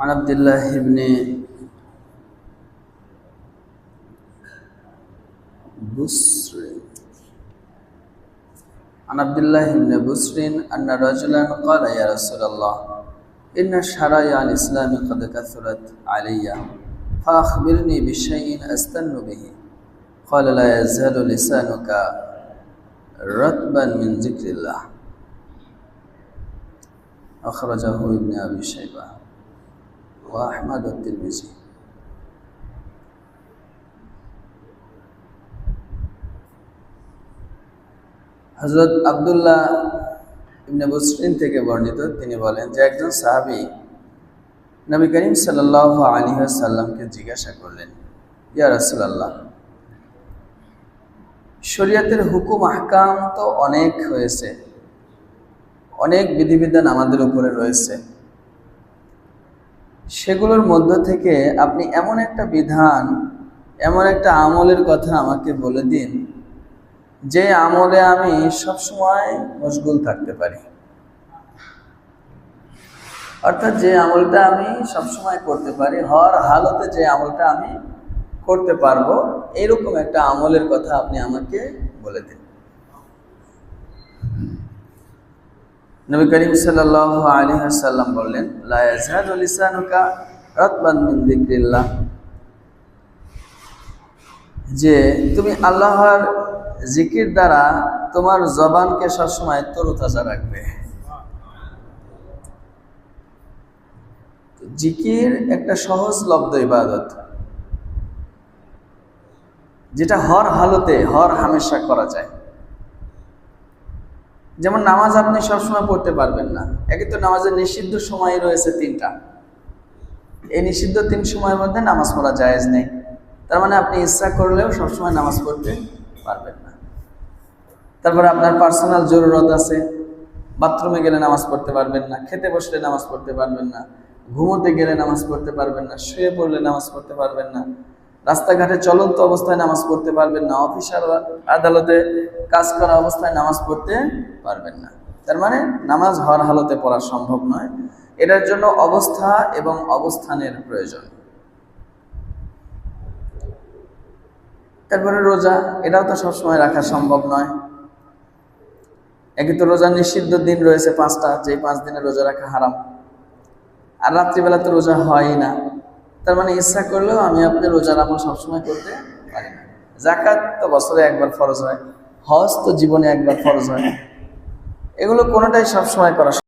عن عبد الله بن بسر أن رجلا قال يا رسول الله إن شرائع الإسلام قد كثرت علي فأخبرني بشيء أستن به قال لا يزال لسانك رطبا من ذكر الله أخرجه ابن أبي شيبة وأحمد والترمذي। হযরত আব্দুল্লাহ ইবনে বুসরিন থেকে বর্ণিত, তিনি বলেন যে একজন সাহাবী নবী করিম সাল্লাল্লাহু আলাইহি ওয়াসাল্লামকে জিজ্ঞাসা করলেন, ইয়া রাসূলুল্লাহ, শরীয়তের হুকুম আহকাম তো অনেক হয়েছে, অনেক বিধিবিধান আমাদের উপরে রয়েছে, সেগুলোর মধ্য থেকে আপনি এমন একটা বিধান, এমন একটা আমলের কথা আমাকে বলে দিন যে আমলে আমি সবসময় মশগুল থাকতে পারি, অর্থাৎ যে আমলটা আমি সবসময় করতে পারি, হর হালতে যে আমলটা আমি করতে পারবো, এইরকম একটা আমলের কথা আপনি আমাকে বলে দিন। নবী করিম সাল্লাল্লাহু আলাইহি ওয়াসাল্লাম বললেন, লা ইয়াজালু লিসানুকা রাতবান মিন যিকরিল্লাহ, যে তুমি আল্লাহর জিকির দ্বারা তোমার জবানকে সবসময় তরুতাজা রাখবে। জিকির একটা সহজলব্ধ ইবাদত, যেটা হর হালতে হর হামেশা করা যায়। যেমন নামাজ আপনি সবসময় পড়তে পারবেন না, একে তো নামাজের নিষিদ্ধ সময় রয়েছে 3টা, এই নিষিদ্ধ 3 সময়ের মধ্যে নামাজ পড়া জায়েজ নেই। তার মানে আপনি ইচ্ছা করলেও সবসময় নামাজ পড়তে পারবেন না। তারপরে আপনার পার্সোনাল জরুরত আছে, বাথরুমে গেলে নামাজ পড়তে পারবেন না, খেতে বসলে নামাজ পড়তে পারবেন না, ঘুমোতে গেলে নামাজ পড়তে পারবেন না, শুয়ে পড়লে নামাজ পড়তে পারবেন না, রাস্তাঘাটে চলন্ত অবস্থায় নামাজ পড়তে পারবেন না, অফিস আদালতে কাজ করা অবস্থায় নামাজ পড়তে পারবেন না। তার মানে নামাজ হর হালতে পড়া সম্ভব নয়, এটার জন্য অবস্থা এবং অবস্থানের প্রয়োজন। তারপরে রোজা, এটাও তো সবসময় রাখা সম্ভব নয়, একে তো রোজা নিষিদ্ধ দিন রয়েছে 5টা, যে 5 দিনে রোজা রাখা হারাম, আর রাত্রিবেলা তো রোজা হয় না। তার মানে ইচ্ছা করলেও আমি আপনি রোজার আমল সবসময় করতে পারি না। যাকাত তো বছরে একবার ফরজ হয়, হজ তো জীবনে একবার ফরজ হয়, এগুলো কোনোটাই সবসময় করা